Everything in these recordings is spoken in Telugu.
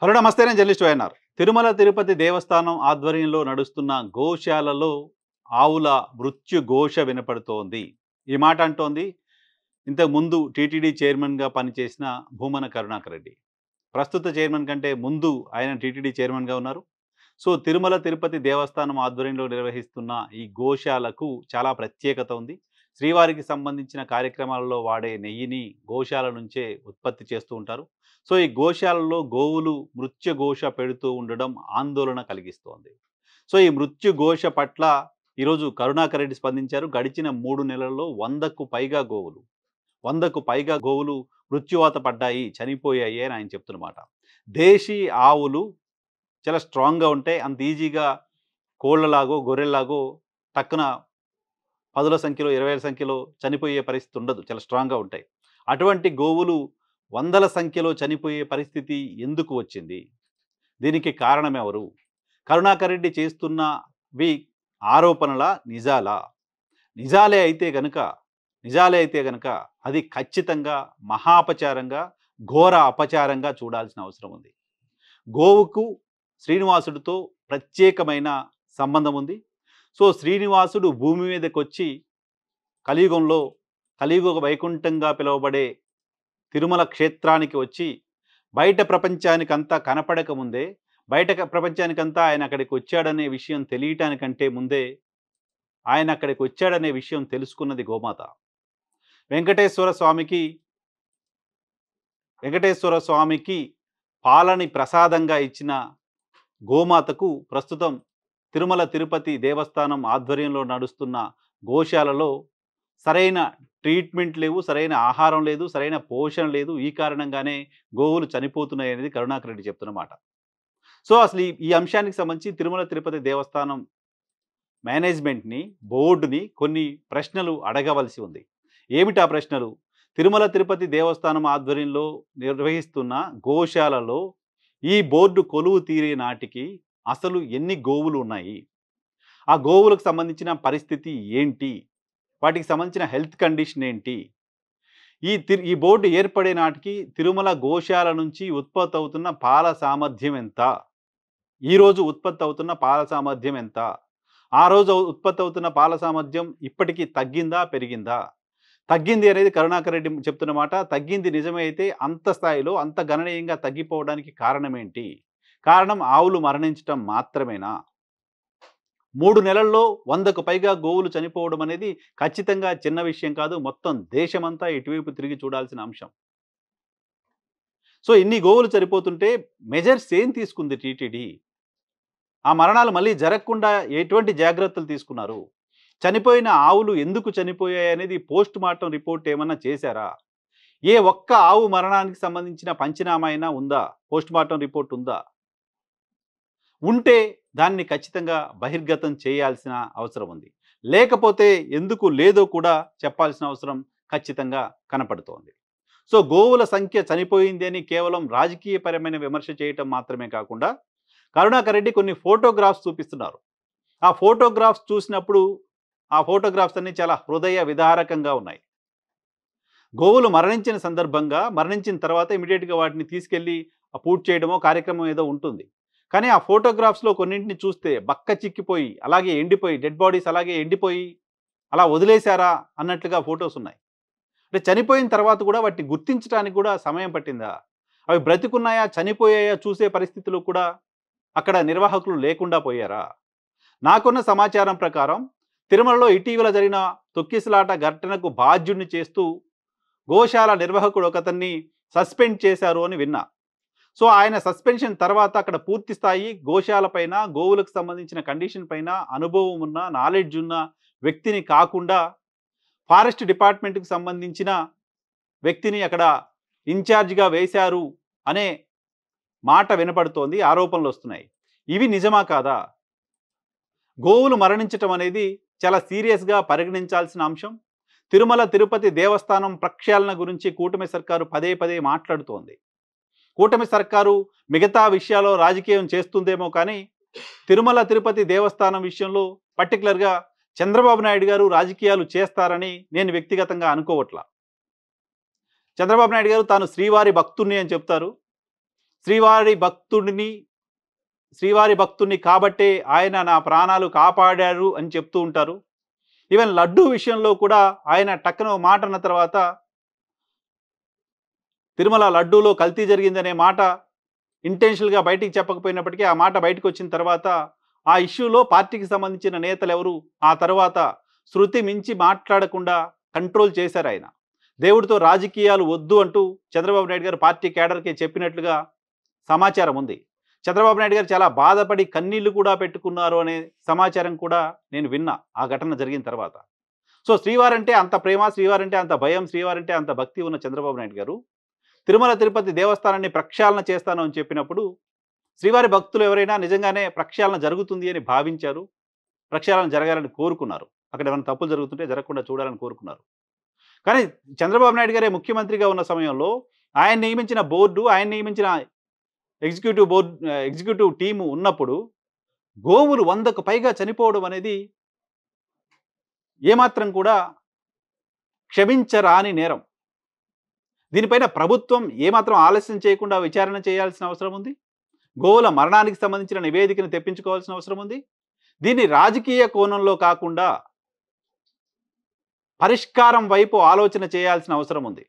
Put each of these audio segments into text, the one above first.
హలో నమస్తే, నేను జర్నలిస్ట్ వైఎన్ఆర్. తిరుమల తిరుపతి దేవస్థానం ఆధ్వర్యంలో నడుస్తున్న గోశాలలో ఆవుల మృత్యు ఘోష వినపడుతోంది. ఈ మాట అంటోంది ఇంతకు ముందు టీటీడీ చైర్మన్గా పనిచేసిన భూమన కరుణాకర్ రెడ్డి. ప్రస్తుత చైర్మన్ కంటే ముందు ఆయన టీటీడీ చైర్మన్గా ఉన్నారు. సో తిరుమల తిరుపతి దేవస్థానం ఆధ్వర్యంలో నిర్వహిస్తున్న ఈ గోశాలకు చాలా ప్రత్యేకత ఉంది. శ్రీవారికి సంబంధించిన కార్యక్రమాలలో వాడే నెయ్యిని గోశాల నుంచే ఉత్పత్తి చేస్తూ ఉంటారు. సో ఈ గోశాలలో గోవులు మృత్యు ఘోష పెడుతూ ఉండడం ఆందోళన కలిగిస్తోంది. సో ఈ మృత్యు ఘోష పట్ల ఈరోజు కరుణాకర్ రెడ్డి స్పందించారు. గడిచిన 3 నెలల్లో 100కు పైగా గోవులు మృత్యువాత పడ్డాయి, చనిపోయాయి అని ఆయన చెప్తున్నమాట. దేశీ ఆవులు చాలా స్ట్రాంగ్‌గా ఉంటాయి. అంత ఈజీగా కోళ్ళలాగో, గొర్రెల్లాగో టక్కున 10ల సంఖ్యలో, 20ల సంఖ్యలో చనిపోయే పరిస్థితి ఉండదు. చాలా స్ట్రాంగ్‌గా ఉంటాయి. అటువంటి గోవులు 100ల సంఖ్యలో చనిపోయే పరిస్థితి ఎందుకు వచ్చింది? దీనికి కారణం ఎవరు? కరుణాకర్ రెడ్డి చేస్తున్నవి ఆరోపణలా? నిజాలా? నిజాలే అయితే గనక అది ఖచ్చితంగా మహాపచారంగా, ఘోర అపచారంగా చూడాల్సిన అవసరం ఉంది. గోవుకు శ్రీనివాసుడితో ప్రత్యేకమైన సంబంధం ఉంది. సో శ్రీనివాసుడు భూమి మీదకొచ్చి కలియుగ వైకుంఠంగా పిలువబడే తిరుమల క్షేత్రానికి వచ్చి బయట ప్రపంచానికంతా కనపడకముందే, ప్రపంచానికంతా ఆయన అక్కడికి వచ్చాడనే విషయం తెలియటానికంటే ముందే ఆయన అక్కడికి వచ్చాడనే విషయం తెలుసుకున్నది గోమాత. వెంకటేశ్వర స్వామికి పాలని ప్రసాదంగా ఇచ్చిన గోమాతకు ప్రస్తుతం తిరుమల తిరుపతి దేవస్థానం ఆధ్వర్యంలో నడుస్తున్న గోశాలలో సరైన ట్రీట్మెంట్ లేవు, సరైన ఆహారం లేదు, సరైన పోషణ లేదు. ఈ కారణంగానే గోవులు చనిపోతున్నాయి అనేది కరుణాకర్ రెడ్డి చెప్తున్నమాట. సో అసలు ఈ అంశానికి సంబంధించి తిరుమల తిరుపతి దేవస్థానం మేనేజ్మెంట్ని, బోర్డుని కొన్ని ప్రశ్నలు అడగవలసి ఉంది. ఏమిటా ప్రశ్నలు? తిరుమల తిరుపతి దేవస్థానం ఆధ్వర్యంలో నిర్వహిస్తున్న గోశాలలో ఈ బోర్డు కొలువు తీరే నాటికి అసలు ఎన్ని గోవులు ఉన్నాయి? ఆ గోవులకు సంబంధించిన పరిస్థితి ఏంటి? వాటికి సంబంధించిన హెల్త్ కండిషన్ ఏంటి? ఈ బోర్డు ఏర్పడే నాటికి తిరుమల గోశాల నుంచి ఉత్పత్తి అవుతున్న పాల సామర్థ్యం ఎంత? ఈరోజు ఉత్పత్తి అవుతున్న పాల సామర్థ్యం ఎంత? ఆ రోజు ఉత్పత్తి అవుతున్న పాల సామర్థ్యం ఇప్పటికీ తగ్గిందా, పెరిగిందా? తగ్గింది అనేది కరుణాకర్ రెడ్డి చెప్తున్న మాట. తగ్గింది నిజమే అయితే అంత స్థాయిలో, అంత గణనీయంగా తగ్గిపోవడానికి కారణం ఏంటి? కారణం ఆవులు మరణించటం మాత్రమేనా? 3 నెలల్లో 100కు పైగా గోవులు చనిపోవడం అనేది ఖచ్చితంగా చిన్న విషయం కాదు. మొత్తం దేశమంతా ఇటువైపు తిరిగి చూడాల్సిన అంశం. సో ఇన్ని గోవులు చనిపోతుంటే మెజర్స్ ఏం తీసుకుంది టీటీడీ? ఆ మరణాలు మళ్ళీ జరగకుండా ఎటువంటి జాగ్రత్తలు తీసుకున్నారు? చనిపోయిన ఆవులు ఎందుకు చనిపోయాయి అనేది పోస్ట్ మార్టం రిపోర్ట్ ఏమన్నా చేశారా? ఏ ఒక్క ఆవు మరణానికి సంబంధించిన పంచనామా అయినా ఉందా? పోస్ట్ మార్టం రిపోర్ట్ ఉందా? ఉంటే దాన్ని ఖచ్చితంగా బహిర్గతం చేయాల్సిన అవసరం ఉంది. లేకపోతే ఎందుకు లేదో కూడా చెప్పాల్సిన అవసరం ఖచ్చితంగా కనపడుతోంది. సో గోవుల సంఖ్య చనిపోయింది అని కేవలం రాజకీయపరమైన విమర్శ చేయటం మాత్రమే కాకుండా కరుణాకర్ రెడ్డి కొన్ని ఫోటోగ్రాఫ్స్ చూపిస్తున్నారు. ఆ ఫోటోగ్రాఫ్స్ చూసినప్పుడు ఆ ఫోటోగ్రాఫ్స్ అన్ని చాలా హృదయ విదారకంగా ఉన్నాయి. గోవులు మరణించిన తర్వాత ఇమీడియట్గా వాటిని తీసుకెళ్ళి పూజ చేయడమో కార్యక్రమం ఏదో ఉంటుంది. కానీ ఆ ఫోటోగ్రాఫ్స్లో కొన్నింటిని చూస్తే బక్క చిక్కిపోయి, అలాగే ఎండిపోయి, డెడ్ బాడీస్ అలాగే ఎండిపోయి అలా వదిలేశారా అన్నట్లుగా ఫొటోస్ ఉన్నాయి. అంటే చనిపోయిన తర్వాత కూడా వాటిని గుర్తించడానికి కూడా సమయం పట్టిందా? అవి బ్రతికున్నాయా, చనిపోయాయా చూసే పరిస్థితులు కూడా అక్కడ నిర్వాహకులు లేకుండా పోయారా? నాకున్న సమాచారం ప్రకారం తిరుమలలో ఇటీవల జరిగిన తొక్కిసలాట ఘటనకు బాధ్యుడిని చేస్తూ గోశాల నిర్వాహకుడు ఒకతన్ని సస్పెండ్ చేశారు అని విన్నా. సో ఆయన సస్పెన్షన్ తర్వాత అక్కడ పూర్తి స్థాయి గోశాల పైన, గోవులకు సంబంధించిన కండిషన్ పైన అనుభవం ఉన్న, నాలెడ్జ్ ఉన్న వ్యక్తిని కాకుండా ఫారెస్ట్ డిపార్ట్మెంట్కి సంబంధించిన వ్యక్తిని అక్కడ ఇన్ఛార్జిగా వేశారు అనే మాట వినపడుతోంది, ఆరోపణలు వస్తున్నాయి. ఇవి నిజమా కాదా? గోవులు మరణించటం అనేది చాలా సీరియస్గా పరిగణించాల్సిన అంశం. తిరుమల తిరుపతి దేవస్థానం ప్రక్షాళన గురించి కూటమి సర్కారు పదే పదే మాట్లాడుతోంది. కూటమి సర్కారు మిగతా విషయాల్లో రాజకీయం చేస్తుందేమో కానీ తిరుమల తిరుపతి దేవస్థానం విషయంలో పర్టికులర్గా చంద్రబాబు నాయుడు గారు రాజకీయాలు చేస్తారని నేను వ్యక్తిగతంగా అనుకోవట్లా. చంద్రబాబు నాయుడు గారు తాను శ్రీవారి భక్తుణ్ణి అని చెప్తారు. శ్రీవారి భక్తుడిని కాబట్టే ఆయన నా ప్రాణాలు కాపాడారు అని చెప్తూ ఉంటారు. ఈవెన్ లడ్డూ విషయంలో కూడా ఆయన టక్కున ఓ మాట అన్న తర్వాత తిరుమల లడ్డూలో కల్తీ జరిగిందనే మాట ఇంటెన్షనల్‌గా బయటికి చెప్పకపోయినప్పటికీ ఆ మాట బయటకొచ్చిన తర్వాత ఆ ఇష్యూలో పార్టీకి సంబంధించిన నేతలెవరు ఆ తర్వాత శృతి మించి మాట్లాడకుండా కంట్రోల్ చేశారాయన. దేవుడితో రాజకీయాలు వద్దు అంటూ చంద్రబాబు నాయుడు గారు పార్టీ క్యాడర్‌కి చెప్పినట్లుగా సమాచారం ఉంది. చంద్రబాబు నాయుడు గారు చాలా బాధపడి కన్నీళ్లు కూడా పెట్టుకున్నారు అనే సమాచారం కూడా నేను విన్నా ఆ ఘటన జరిగిన తర్వాత. సో శ్రీవారంటే అంత ప్రేమ, శ్రీవారంటే అంత భయం, శ్రీవారంటే అంత భక్తి ఉన్న చంద్రబాబు నాయుడు గారు తిరుమల తిరుపతి దేవస్థానాన్ని ప్రక్షాళన చేస్తాను అని చెప్పినప్పుడు శ్రీవారి భక్తులు ఎవరైనా నిజంగానే ప్రక్షాళన జరుగుతుంది అని భావించారు. ప్రక్షాళన జరగాలని కోరుకున్నారు. అక్కడ ఏమైనా తప్పులు జరుగుతుంటే జరగకుండా చూడాలని కోరుకున్నారు. కానీ చంద్రబాబు నాయుడు గారే ముఖ్యమంత్రిగా ఉన్న సమయంలో ఆయన నియమించిన బోర్డు, ఆయన నియమించిన ఎగ్జిక్యూటివ్ టీము ఉన్నప్పుడు గోవులు 100కు పైగా చనిపోవడం అనేది ఏమాత్రం కూడా క్షమించరాని నేరం. దీనిపైన ప్రభుత్వం ఏమాత్రం ఆలస్యం చేయకుండా విచారణ చేయాల్సిన అవసరం ఉంది. గోవుల మరణానికి సంబంధించిన నివేదికను తెప్పించుకోవాల్సిన అవసరం ఉంది. దీన్ని రాజకీయ కోణంలో కాకుండా పరిష్కారం వైపు ఆలోచన చేయాల్సిన అవసరం ఉంది.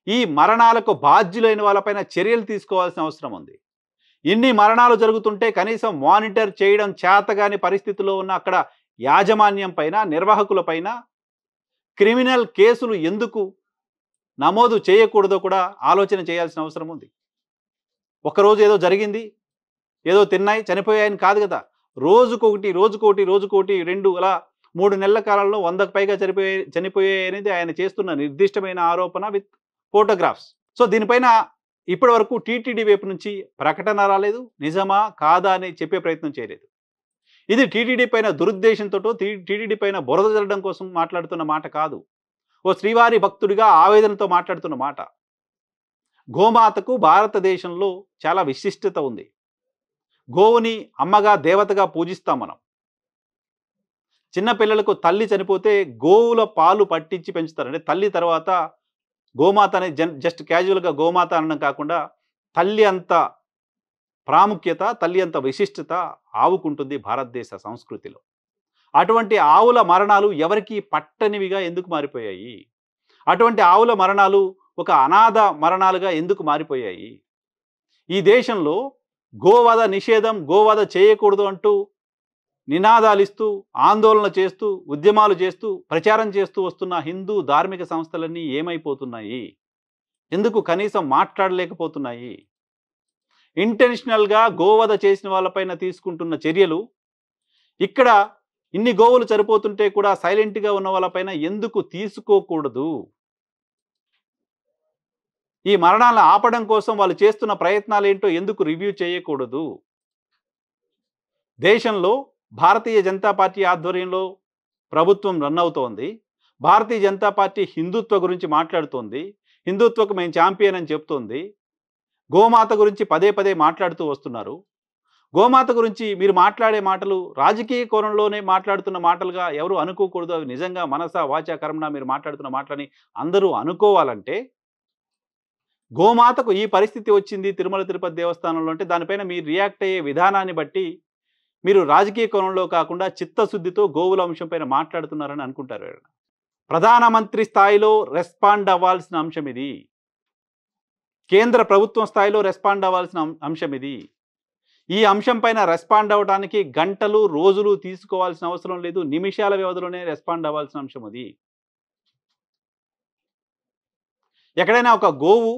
ఈ మరణాలకు బాధ్యులైన వాళ్ళపైన చర్యలు తీసుకోవాల్సిన అవసరం ఉంది. ఇన్ని మరణాలు జరుగుతుంటే కనీసం మానిటర్ చేయడం చేతగాని పరిస్థితిలో ఉన్న అక్కడ యాజమాన్యం పైన, నిర్వాహకుల పైన క్రిమినల్ కేసులు ఎందుకు నమోదు చేయకూడదో కూడా ఆలోచన చేయాల్సిన అవసరం ఉంది. ఒకరోజు ఏదో జరిగింది, ఏదో తిన్నాయి, చనిపోయాయని కాదు కదా. రోజుకొకటి 2 అలా 3 నెలల కాలంలో 100కు పైగా చనిపోయాయి అనేది ఆయన చేస్తున్న నిర్దిష్టమైన ఆరోపణ విత్ ఫోటోగ్రాఫ్స్. సో దీనిపైన ఇప్పటి వరకు టీటీడీ వైపు నుంచి ప్రకటన రాలేదు. నిజమా కాదా అని చెప్పే ప్రయత్నం చేయలేదు. ఇది టీటీడీ పైన దురుద్దేశంతోటో టీటీడీ పైన బురద జల్లడం కోసం మాట్లాడుతున్న మాట కాదు. ఓ శ్రీవారి భక్తుడిగా ఆవేదనతో మాట్లాడుతున్న మాట. గోమాతకు భారతదేశంలో చాలా విశిష్టత ఉంది. గోవుని అమ్మగా, దేవతగా పూజిస్తాం మనం. చిన్నపిల్లలకు తల్లి చనిపోతే గోవుల పాలు పట్టించి పెంచుతారు. అంటే తల్లి తర్వాత గోమాత అనే జస్ట్ క్యాజువల్గా గోమాత అనడం కాకుండా తల్లి అంత ప్రాముఖ్యత, తల్లి అంత విశిష్టత ఆవుకుంటుంది భారతదేశ సంస్కృతిలో. అటువంటి ఆవుల మరణాలు ఎవరికి పట్టనివిగా ఎందుకు మారిపోయాయి? అటువంటి ఆవుల మరణాలు ఒక అనాథ మరణాలుగా ఎందుకు మారిపోయాయి? ఈ దేశంలో గోవధ నిషేధం, గోవధ చేయకూడదు అంటూ నినాదాలిస్తూ, ఆందోళన చేస్తూ, ఉద్యమాలు చేస్తూ, ప్రచారం చేస్తూ వస్తున్న హిందూ ధార్మిక సంస్థలన్నీ ఏమైపోతున్నాయి? ఎందుకు కనీసం మాట్లాడలేకపోతున్నాయి? ఇంటెన్షనల్గా గోవధ చేసిన వాళ్ళపైన తీసుకుంటున్న చర్యలు ఇక్కడ ఇన్ని గోవులు చనిపోతుంటే కూడా సైలెంట్గా ఉన్న వాళ్ళపైన ఎందుకు తీసుకోకూడదు? ఈ మరణాలను ఆపడం కోసం వాళ్ళు చేస్తున్న ప్రయత్నాలు ఏంటో ఎందుకు రివ్యూ చేయకూడదు? దేశంలో భారతీయ జనతా పార్టీ ఆధ్వర్యంలో ప్రభుత్వం రన్ అవుతోంది. భారతీయ జనతా పార్టీ హిందుత్వ గురించి మాట్లాడుతోంది. హిందుత్వకు మేము ఛాంపియన్ అని చెప్తోంది. గోమాత గురించి పదే పదే మాట్లాడుతూ వస్తున్నారు. గోమాత గురించి మీరు మాట్లాడే మాటలు రాజకీయ కోణంలోనే మాట్లాడుతున్న మాటలుగా ఎవరు అనుకోకూడదు. అవి నిజంగా మనస వాచా కర్మణ మీరు మాట్లాడుతున్న మాటలని అందరూ అనుకోవాలంటే గోమాతకు ఈ పరిస్థితి వచ్చింది తిరుమల తిరుపతి దేవస్థానంలో అంటే దానిపైన మీరు రియాక్ట్ అయ్యే విధానాన్ని బట్టి మీరు రాజకీయ కోణంలో కాకుండా చిత్తశుద్ధితో గోవుల అంశం పైన మాట్లాడుతున్నారని అనుకుంటారు. ప్రధానమంత్రి స్థాయిలో రెస్పాండ్ అవ్వాల్సిన అంశం ఇది. కేంద్ర ప్రభుత్వం స్థాయిలో రెస్పాండ్ అవ్వాల్సిన అంశం ఇది. ఈ అంశం పైన రెస్పాండ్ అవ్వడానికి గంటలు, రోజులు తీసుకోవాల్సిన అవసరం లేదు. నిమిషాల వ్యవధిలోనే రెస్పాండ్ అవ్వాల్సిన అంశం అది. ఎక్కడైనా ఒక గోవు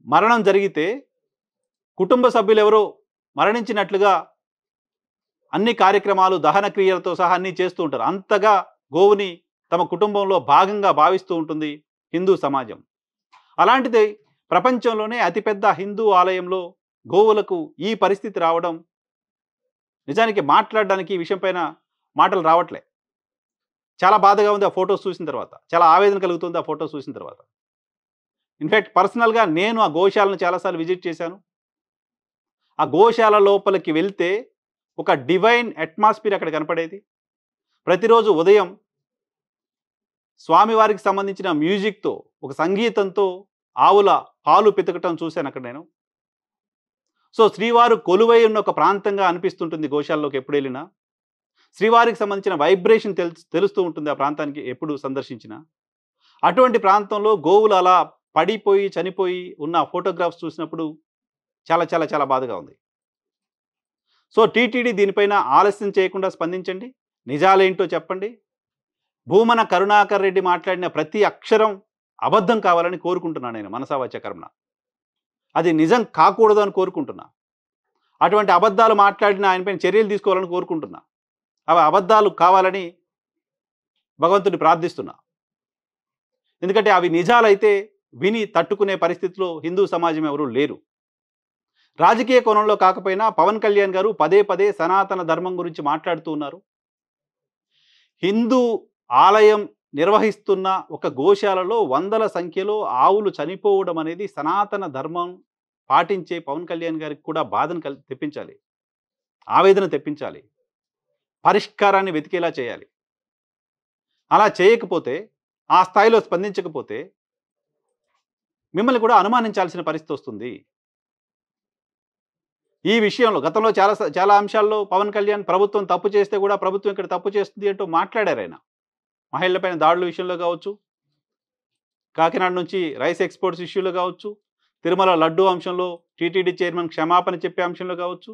మరణం జరిగితే కుటుంబ సభ్యులు ఎవరో మరణించినట్లుగా అన్ని కార్యక్రమాలు, దహన క్రియలతో సహా అన్నీ చేస్తూ ఉంటారు. అంతగా గోవుని తమ కుటుంబంలో భాగంగా భావిస్తూ ఉంటుంది హిందూ సమాజం. అలాంటిది ప్రపంచంలోనే అతిపెద్ద హిందూ ఆలయంలో గోవులకు ఈ పరిస్థితి రావడం నిజానికి మాట్లాడడానికి ఈ విషయం పైన మాటలు రావట్లే. చాలా బాధగా ఉంది ఆ ఫొటోస్ చూసిన తర్వాత. చాలా ఆవేదన కలుగుతుంది ఆ ఫొటోస్ చూసిన తర్వాత. ఇన్ఫ్యాక్ట్ పర్సనల్గా నేను ఆ గోశాలను చాలాసార్లు విజిట్ చేశాను. ఆ గోశాల లోపలికి వెళ్తే ఒక డివైన్ అట్మాస్ఫియర్ అక్కడ కనపడేది. ప్రతిరోజు ఉదయం స్వామివారికి సంబంధించిన మ్యూజిక్తో, ఒక సంగీతంతో ఆవుల పాలు పితకటం చూశాను అక్కడ నేను. సో శ్రీవారు కొలువై ఉన్న ఒక ప్రాంతంగా అనిపిస్తుంటుంది గోశాలలోకి ఎప్పుడు వెళ్ళినా. శ్రీవారికి సంబంధించిన వైబ్రేషన్ తెలుస్తూ ఉంటుంది ఆ ప్రాంతానికి ఎప్పుడు సందర్శించినా. అటువంటి ప్రాంతంలో గోవులు అలా పడిపోయి, చనిపోయి ఉన్న ఫోటోగ్రాఫ్స్ చూసినప్పుడు చాలా చాలా చాలా బాధగా ఉంది. సో టీటీడీ దీనిపైన ఆలస్యం చేయకుండా స్పందించండి. నిజాలేంటో చెప్పండి. భూమన కరుణాకర్ రెడ్డి మాట్లాడిన ప్రతి అక్షరం అబద్ధం కావాలని కోరుకుంటున్నాను నేను మనసా వాచా కర్మణ. అది నిజం కాకూడదు అని కోరుకుంటున్నా. అటువంటి అబద్ధాలు మాట్లాడిన ఆయనపైన చర్యలు తీసుకోవాలని కోరుకుంటున్నా. అవి అబద్ధాలు కావాలని భగవంతుని ప్రార్థిస్తున్నా. ఎందుకంటే అవి నిజాలైతే విని తట్టుకునే పరిస్థితిలో హిందూ సమాజం ఎవరూ లేరు. రాజకీయ కోణంలో కాకపోయినా పవన్ కళ్యాణ్ గారు పదే పదే సనాతన ధర్మం గురించి మాట్లాడుతూ ఉన్నారు. హిందూ ఆలయం నిర్వహిస్తున్న ఒక గోశాలలో వందల సంఖ్యలో ఆవులు చనిపోవడం అనేది సనాతన ధర్మం పాటించే పవన్ కళ్యాణ్ గారికి కూడా బాధను తెప్పించాలి, ఆవేదన తెప్పించాలి, పరిష్కారాన్ని వెతికేలా చేయాలి. అలా చేయకపోతే, ఆ స్థాయిలో స్పందించకపోతే మిమ్మల్ని కూడా అనుమానించాల్సిన పరిస్థితి వస్తుంది. ఈ విషయంలో గతంలో చాలా అంశాల్లో పవన్ కళ్యాణ్ ప్రభుత్వం తప్పు చేస్తే కూడా ప్రభుత్వం ఇక్కడ తప్పు చేస్తుంది అంటూ మాట్లాడారు ఆయన. మహిళలపైన దాడుల విషయంలో కావచ్చు, కాకినాడ నుంచి రైస్ ఎక్స్పోర్ట్స్ ఇష్యూలో కావచ్చు, తిరుమల లడ్డూ అంశంలో టీటీడీ చైర్మన్ క్షమాపణ చెప్పే అంశంలో కావచ్చు.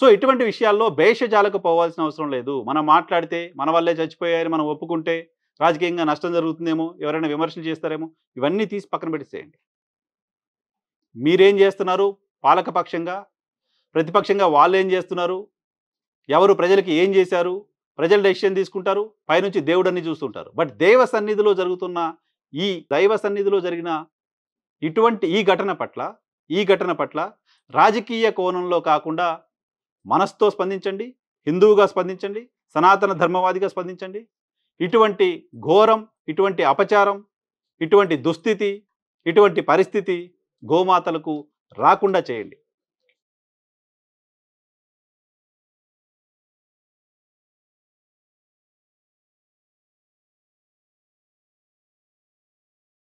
సో ఇటువంటి విషయాల్లో భేషజాలకు పోవాల్సిన అవసరం లేదు. మనం మాట్లాడితే మన వల్లే చచ్చిపోయారని మనం ఒప్పుకుంటే రాజకీయంగా నష్టం జరుగుతుందేమో, ఎవరైనా విమర్శలు చేస్తారేమో, ఇవన్నీ తీసి పక్కన పెట్టేసేయండి. మీరేం చేస్తున్నారు పాలకపక్షంగా, ప్రతిపక్షంగా వాళ్ళు ఏం చేస్తున్నారు, ఎవరు ప్రజలకి ఏం చేశారు, ప్రజలు డెసిషన్ తీసుకుంటారు, పైనుంచి దేవుడన్ని చూస్తుంటారు. బట్ దైవ సన్నిధిలో జరిగిన ఇటువంటి ఈ ఘటన పట్ల రాజకీయ కోణంలో కాకుండా మనసుతో స్పందించండి, హిందువుగా స్పందించండి, సనాతన ధర్మవాదిగా స్పందించండి. ఇటువంటి ఘోరం, ఇటువంటి అపచారం, ఇటువంటి దుస్థితి, ఇటువంటి పరిస్థితి గోమాతలకు రాకుండా చేయండి.